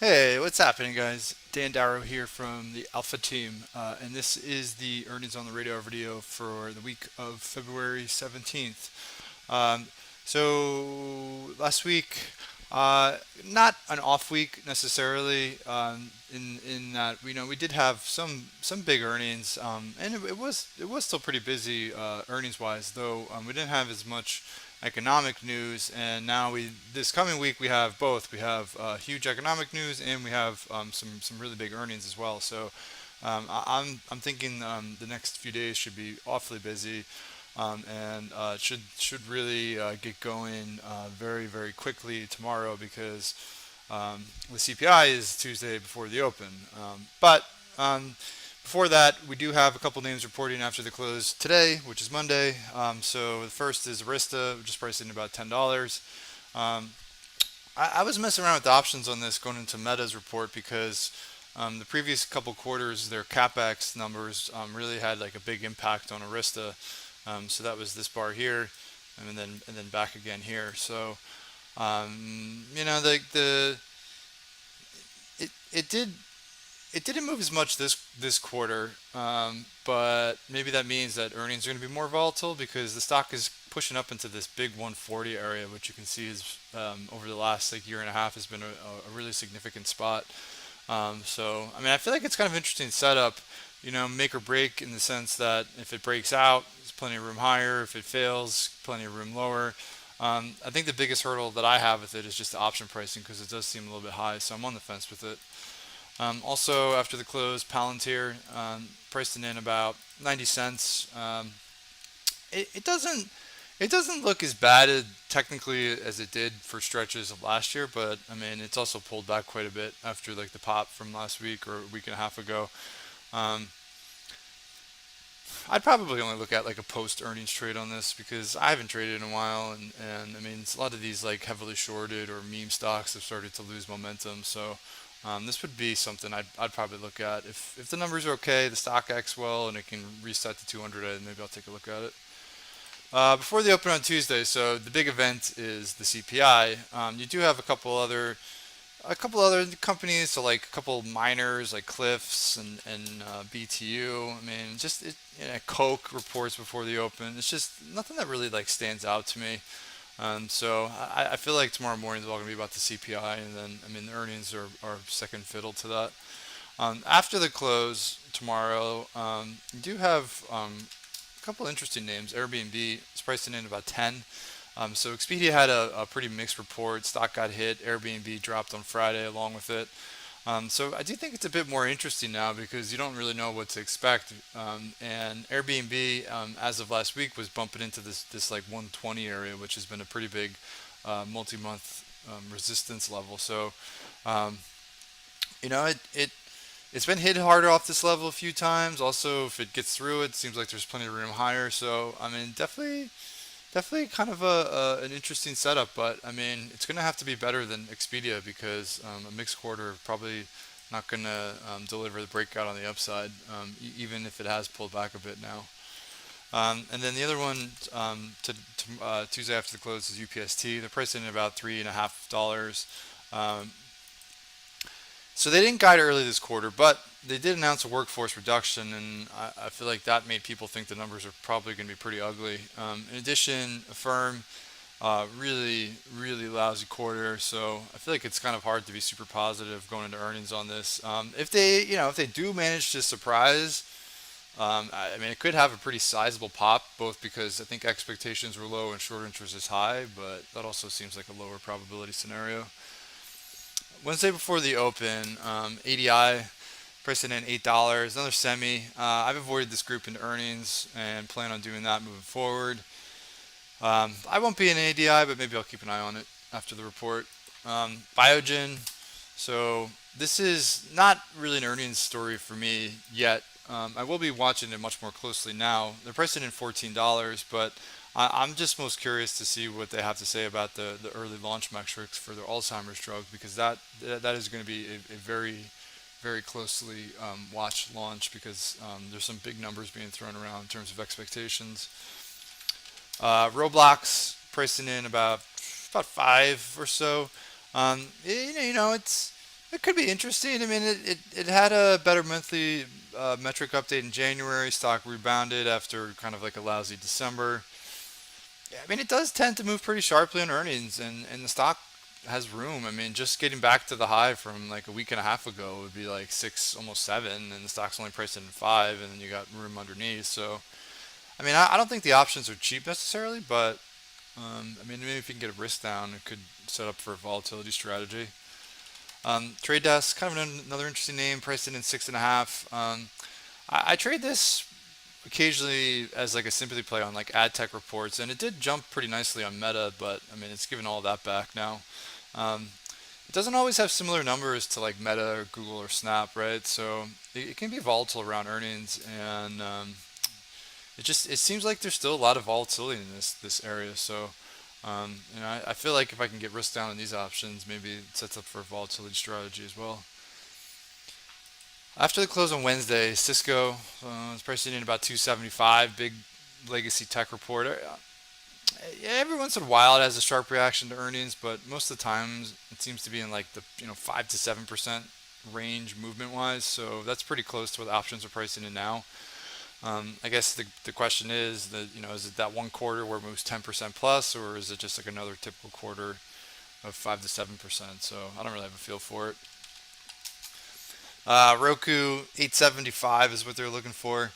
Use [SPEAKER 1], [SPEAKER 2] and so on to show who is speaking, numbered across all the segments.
[SPEAKER 1] Hey, what's happening, guys? Dan Darrow here from the Alpha Team, and this is the Earnings on the Radar video for the week of February 17th. Um, so, last week, not an off week necessarily, in that we did have some big earnings, and it was still pretty busy earnings wise, though we didn't have as much economic news, and now we this coming week we have both. We have huge economic news, and we have some really big earnings as well. So I'm thinking the next few days should be awfully busy, and should really get going very quickly tomorrow because the CPI is Tuesday before the open. But before that, we do have a couple names reporting after the close today, which is Monday. So the first is Arista, which is priced in about $10. Um, I was messing around with the options on this going into Meta's report because the previous couple quarters, their capex numbers really had like a big impact on Arista. So that was this bar here, and then back again here. So the it did it didn't move as much this quarter, but maybe that means that earnings are going to be more volatile because the stock is pushing up into this big 140 area, which you can see is over the last like year and a half has been a really significant spot. So I mean, I feel like it's kind of interesting setup, make or break in the sense that if it breaks out, there's plenty of room higher. If it fails, plenty of room lower. I think the biggest hurdle that I have with it is just the option pricing because it does seem a little bit high, so I'm on the fence with it. Also, after the close, Palantir priced in about 90 cents. It doesn't look as bad technically as it did for stretches of last year, but I mean it's also pulled back quite a bit after like the pop from last week or a week and a half ago. Um, I'd probably only look at like a post earnings trade on this because I haven't traded in a while, and I mean a lot of these like heavily shorted or meme stocks have started to lose momentum. So this would be something I'd probably look at if the numbers are okay, the stock acts well, and it can reset to 200. Maybe I'll take a look at it. Before the open on Tuesday, so the big event is the CPI. You do have a couple other companies, so like a couple miners like Cliffs and BTU. I mean, Coke reports before the open. It's just nothing that really like stands out to me. So I feel like tomorrow morning is all going to be about the CPI, and then I mean the earnings are second fiddle to that. After the close tomorrow, you do have a couple interesting names. Airbnb is pricing in about 10. So Expedia had a pretty mixed report. Stock got hit. Airbnb dropped on Friday along with it. So I do think it's a bit more interesting now because you don't really know what to expect. And Airbnb, as of last week, was bumping into this like 120 area, which has been a pretty big multi-month resistance level. So um, it's been hit harder off this level a few times. Also, if it gets through it, seems like there's plenty of room higher. So I mean, definitely kind of an interesting setup, but I mean, it's going to have to be better than Expedia because a mixed quarter probably not going to deliver the breakout on the upside, even if it has pulled back a bit now. And then the other one Tuesday after the close is UPST. They're pricing in about $3.50. Um, so they didn't guide early this quarter, but they did announce a workforce reduction, and I feel like that made people think the numbers are probably going to be pretty ugly. In addition, Affirm, really lousy quarter, so I feel like it's kind of hard to be super positive going into earnings on this. If they do manage to surprise, I mean, it could have a pretty sizable pop, both because I think expectations were low and short interest is high, but that also seems like a lower probability scenario. Wednesday before the open, ADI pricing in $8. Another semi. I've avoided this group in earnings and plan on doing that moving forward. I won't be in ADI, but maybe I'll keep an eye on it after the report. Biogen. So this is not really an earnings story for me yet. I will be watching it much more closely now. They're pricing in $14, but I'm just most curious to see what they have to say about the early launch metrics for their Alzheimer's drug because that is going to be a very closely watched launch because there's some big numbers being thrown around in terms of expectations. Roblox pricing in about five or so. It's It could be interesting. I mean, it had a better monthly metric update in January. Stock rebounded after kind of like a lousy December. Yeah, I mean, it does tend to move pretty sharply on earnings, and the stock has room. I mean, just getting back to the high from like a week and a half ago would be like six, almost seven, and the stock's only priced in five, and then you got room underneath. So, I mean, I don't think the options are cheap necessarily, but I mean, maybe if you can get a risk down, it could set up for a volatility strategy. Trade Desk, kind of another interesting name, priced in six and a half. I trade this occasionally as like a sympathy play on like ad tech reports, and it did jump pretty nicely on Meta, but I mean it's given all that back now. Um, it doesn't always have similar numbers to like Meta or Google or Snap, right? So it can be volatile around earnings, and it seems like there's still a lot of volatility in this area. So I feel like if I can get risk down on these options, maybe it sets up for a volatility strategy as well. After the close on Wednesday, Cisco is pricing in about 275. Big legacy tech report. Yeah, every once in a while it has a sharp reaction to earnings, but most of the times it seems to be in like the 5 to 7% range movement wise. So that's pretty close to what the options are pricing in now. I guess the question is that is it that one quarter where it moves 10% plus, or is it just like another typical quarter of 5 to 7%? So I don't really have a feel for it. Roku 875 is what they're looking for.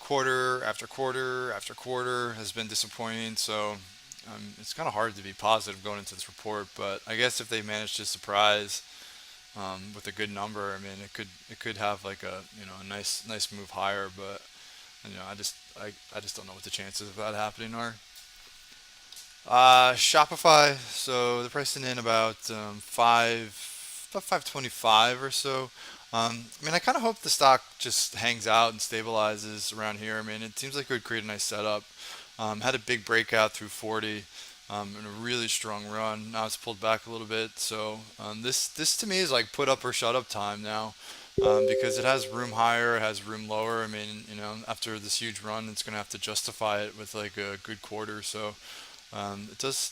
[SPEAKER 1] Quarter after quarter after quarter has been disappointing, so it's kind of hard to be positive going into this report. But I guess if they manage to surprise with a good number, I mean it could have like a nice move higher. But I just don't know what the chances of that happening are. Shopify, so they're pricing in about 525 or so. I mean, I kind of hope the stock just hangs out and stabilizes around here. I mean, it seems like it would create a nice setup. Had a big breakout through 40 and a really strong run. Now it's pulled back a little bit. So this to me is like put up or shut up time now, because it has room higher, it has room lower. I mean, after this huge run, it's gonna have to justify it with like a good quarter. So it does.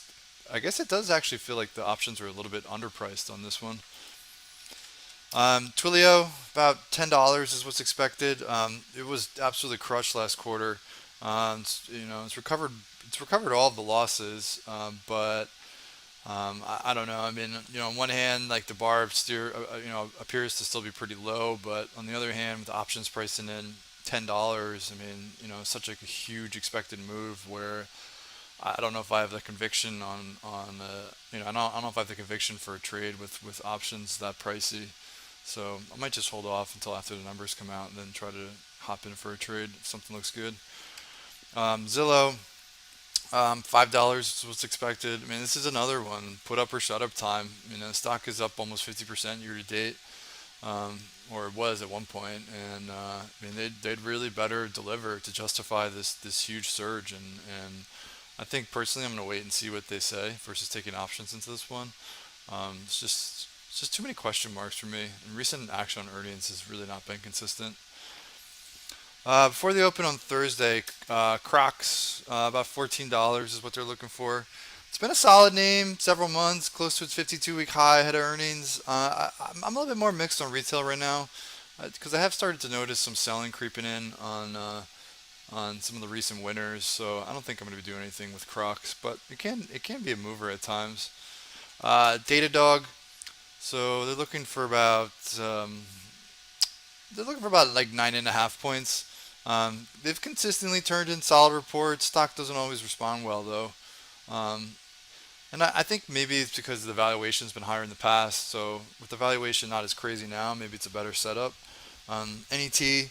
[SPEAKER 1] I guess it does actually feel like the options are a little bit underpriced on this one. Twilio, about $10 is what's expected. It was absolutely crushed last quarter. It's recovered. It's recovered all of the losses, but I don't know. I mean, on one hand, like the bar appears to still be pretty low, but on the other hand, with the options pricing in $10, I mean, such like a huge expected move where I don't know if I have the conviction I don't know if I have the conviction for a trade with options that pricey. So I might just hold off until after the numbers come out and then try to hop in for a trade if something looks good. Zillow, $5 is what's expected. I mean, this is another one, put up or shut up time. The stock is up almost 50% year to date, or it was at one point, and I mean they'd really better deliver to justify this huge surge, and I think personally I'm gonna wait and see what they say versus taking options into this one. It's just too many question marks for me, and recent action on earnings has really not been consistent. Before the open on Thursday, Crocs, about $14 is what they're looking for. It's been a solid name, several months, close to its 52-week high ahead of earnings. I'm a little bit more mixed on retail right now because I have started to notice some selling creeping in on some of the recent winners. So I don't think I'm going to be doing anything with Crocs, but it can be a mover at times. Datadog, so they're looking for about like 9.5 points. They've consistently turned in solid reports. Stock doesn't always respond well though. Um, and I think maybe it's because the valuation's been higher in the past. So with the valuation not as crazy now, maybe it's a better setup. NET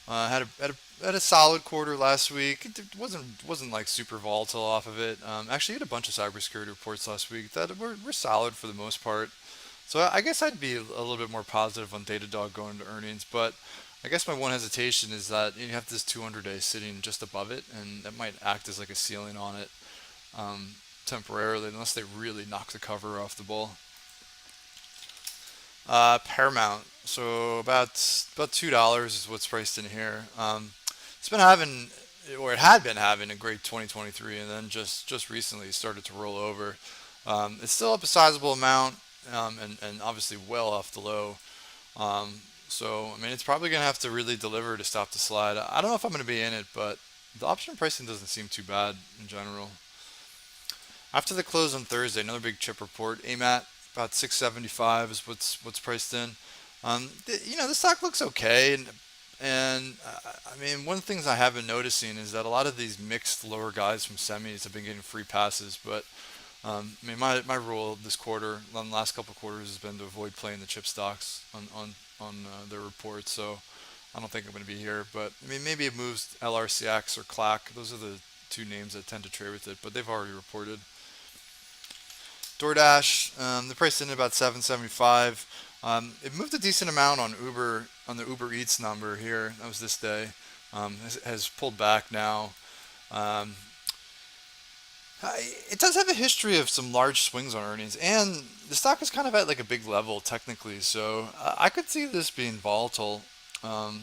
[SPEAKER 1] had a solid quarter last week. It wasn't like super volatile off of it. Actually, had a bunch of cybersecurity reports last week that were solid for the most part. So I guess I'd be a little bit more positive on Datadog going to earnings, but I guess my one hesitation is that you have this 200-day sitting just above it, and that might act as like a ceiling on it um, temporarily, unless they really knock the cover off the ball. Paramount, so about $2 is what's priced in here. It's been having, or it had been having, a great 2023, and then just recently started to roll over. It's still up a sizable amount. and obviously well off the low. Um, so I mean, it's probably gonna have to really deliver to stop the slide. I don't know if I'm gonna be in it, but the option pricing doesn't seem too bad in general. After the close on Thursday, another big chip report. AMAT about 675 is what's priced in. The stock looks okay, and I mean, one of the things I have been noticing is that a lot of these mixed lower guys from semis have been getting free passes. But I mean, my rule this quarter, on the last couple of quarters, has been to avoid playing the chip stocks on their reports. So I don't think I'm going to be here. But I mean, maybe it moves LRCX or CLAC. Those are the two names that tend to trade with it, but they've already reported. DoorDash, the price in about 775. It moved a decent amount on Uber on the Uber Eats number here. That was this day. Has pulled back now. Um, it does have a history of some large swings on earnings, and the stock is kind of at like a big level technically. So I could see this being volatile. We'll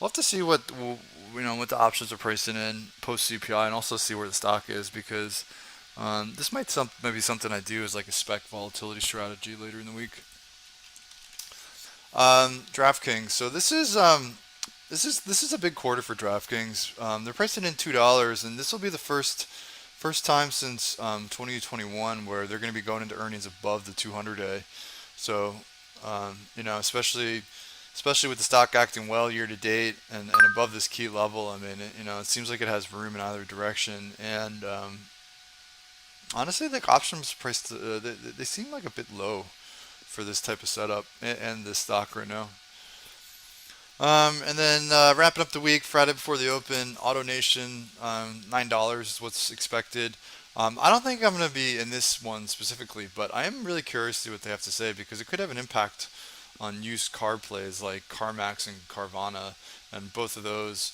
[SPEAKER 1] have to see what the options are pricing in post CPI, and also see where the stock is because this maybe something I do as like a spec volatility strategy later in the week. DraftKings. So this is a big quarter for DraftKings. They're pricing in $2, and this will be the first time since 2021 where they're going to be going into earnings above the 200-day. So especially with the stock acting well year to date and above this key level. I mean, it seems like it has room in either direction. And honestly, the options priced they seem like a bit low for this type of setup and this stock right now. And then wrapping up the week, Friday before the open, AutoNation, $9 is what's expected. I don't think I'm going to be in this one specifically, but I am really curious to see what they have to say because it could have an impact on used car plays like CarMax and Carvana, and both of those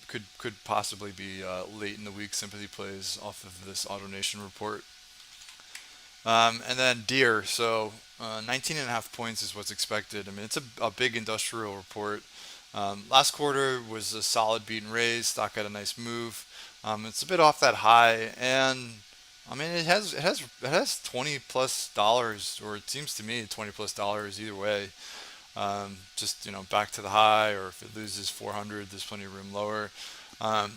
[SPEAKER 1] could possibly be late in the week sympathy plays off of this AutoNation report. And then Deere, so 19 and a half points is what's expected. I mean, it's a big industrial report. Last quarter was a solid beat and raise. Stock had a nice move. It's a bit off that high, and I mean, it has $20 plus, or it seems to me $20 plus either way. Just back to the high, or if it loses 400, there's plenty of room lower. I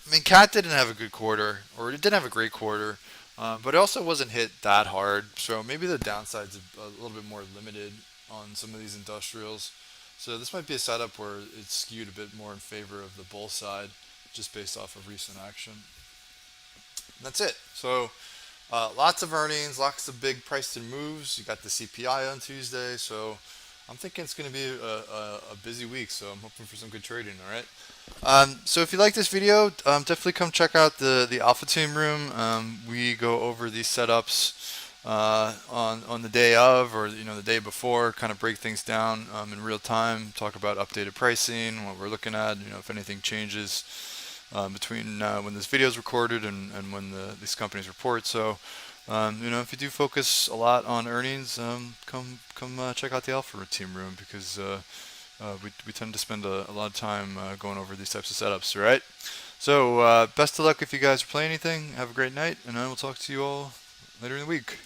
[SPEAKER 1] mean, Cat didn't have a good quarter, or it didn't have a great quarter, but it also wasn't hit that hard. So maybe the downside's a little bit more limited on some of these industrials. So this might be a setup where it's skewed a bit more in favor of the bull side, just based off of recent action. And that's it. So lots of earnings, lots of big priced in moves. You got the CPI on Tuesday, so I'm thinking it's going to be a busy week. So I'm hoping for some good trading. All right. So if you like this video, definitely come check out the Alpha Team room. We go over these setups on the day of, or the day before, kind of break things down in real time, talk about updated pricing, what we're looking at, if anything changes between when this video is recorded and when these companies report. So if you do focus a lot on earnings, come check out the Alpha Team room because we tend to spend a lot of time going over these types of setups. All right. So best of luck if you guys are playing anything. Have a great night, and I will talk to you all later in the week.